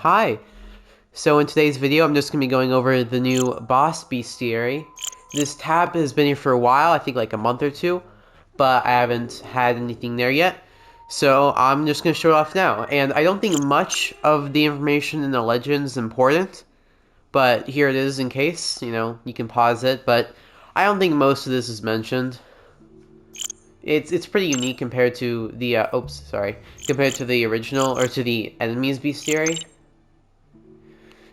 Hi! So in today's video, I'm just going to be going over the new boss Bestiary. This tab has been here for a while, I think like a month or two, but I haven't had anything there yet. So I'm just going to show it off now. And I don't think much of the information in the legend is important, but here it is in case, you can pause it, but I don't think most of this is mentioned. It's pretty unique compared to the, compared to the original, or to the enemy's Bestiary.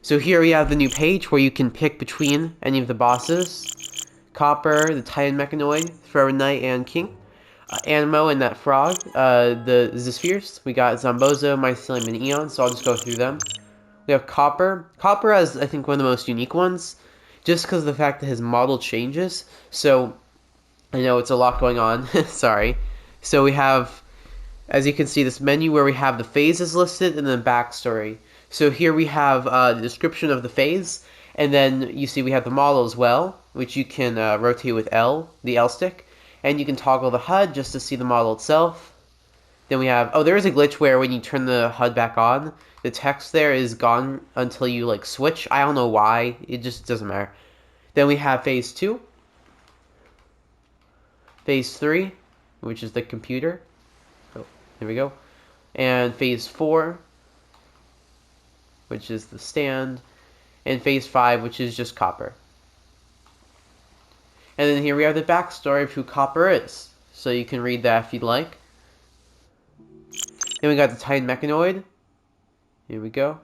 So here we have the new page where you can pick between any of the bosses. Copper, the Titan Mechanoid, Forever Knight, and King. Animo and that frog, the Spheres. We got Zombozo, Mycelium, and Eon, so I'll just go through them. We have Copper. Copper is, I think, one of the most unique ones, just because of the fact that his model changes. So, I know it's a lot going on, sorry. So we have, as you can see, this menu where we have the phases listed and then backstory. So here we have the description of the phase, and then you see we have the model as well, which you can rotate with L, the L stick, and you can toggle the HUD just to see the model itself. Then we have, there is a glitch where when you turn the HUD back on, the text there is gone until you like switch. I don't know why, it just doesn't matter. Then we have phase 2, phase 3, which is the computer. Oh, there we go. And phase 4, which is the stand, and phase 5, which is just Copper. And then here we have the backstory of who Copper is, so you can read that if you'd like. Then we got the Titan Mechanoid. Here we go.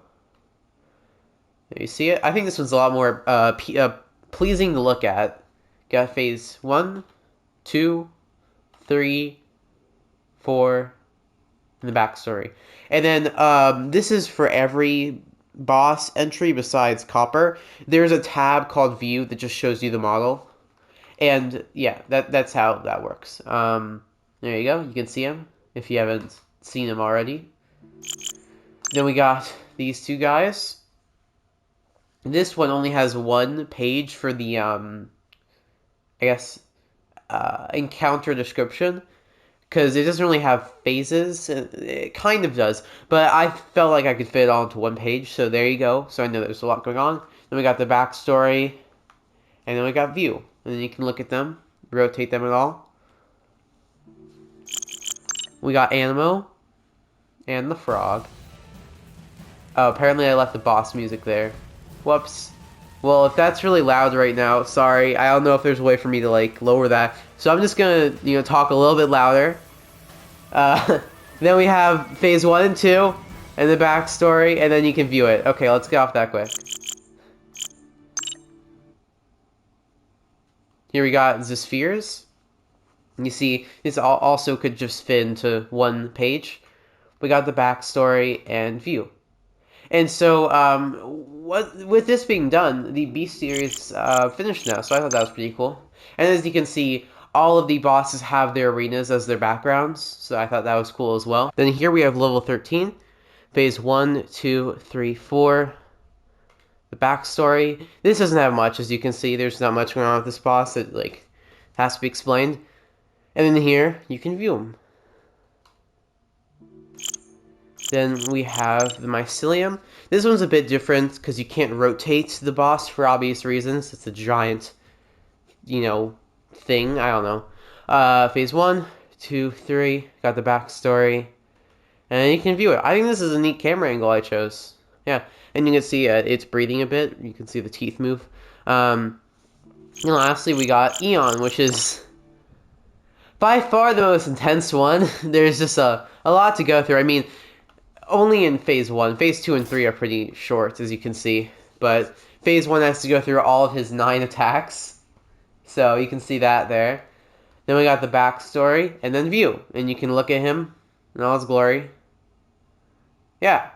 There you see it. I think this one's a lot more pleasing to look at. Got phase 1, 2, 3, 4, and the backstory. And then this is for every boss entry besides Copper. There's a tab called View that just shows you the model. And yeah, that's how that works. There you go. You can see him if you haven't seen him already. Then we got these two guys. This one only has one page for the, encounter description, because it doesn't really have phases. It kind of does, but I felt like I could fit it all into one page, so there you go. So I know there's a lot going on. Then we got the backstory, and then we got View, and then you can look at them, rotate them at all. We got Animo, and the frog. Oh, apparently I left the boss music there. Whoops. Well, if that's really loud right now, sorry. I don't know if there's a way for me to, like, lower that. So I'm just gonna, talk a little bit louder. Then we have phase 1 and 2, and the backstory, and then you can view it. Okay, let's get off that quick. Here we got the Spheres. You see, this also could just fit into one page. We got the backstory and view. And so, with this being done, the Bestiary is finished now, so I thought that was pretty cool. And as you can see, all of the bosses have their arenas as their backgrounds, so I thought that was cool as well. Then here we have level 13, phase 1, 2, 3, 4, the backstory. This doesn't have much, as you can see. There's not much going on with this boss that, like, has to be explained. And then here, you can view them. Then we have the Mycelium. This one's a bit different because you can't rotate the boss for obvious reasons. It's a giant, thing. I don't know. Phase 1, 2, 3. Got the backstory. And you can view it. I think this is a neat camera angle I chose. Yeah. And you can see it's breathing a bit. You can see the teeth move. And lastly, we got Eon, which is by far the most intense one. There's just a lot to go through. I mean, only in phase 1. Phase 2 and 3 are pretty short, as you can see. But phase 1 has to go through all of his 9 attacks. So you can see that there. Then we got the backstory, and then view. And you can look at him in all his glory. Yeah.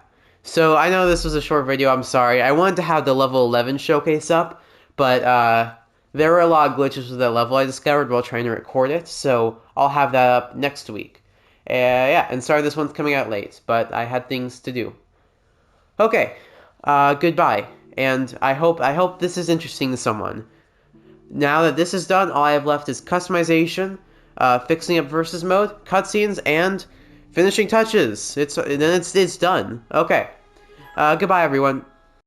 So I know this was a short video, I'm sorry. I wanted to have the level 11 showcase up, but there were a lot of glitches with that level I discovered while trying to record it. So I'll have that up next week. Yeah, and sorry this one's coming out late, but I had things to do. Okay, goodbye, and I hope this is interesting to someone. Now that this is done, all I have left is customization, fixing up versus mode, cutscenes, and finishing touches. It's done. Okay, Goodbye, everyone.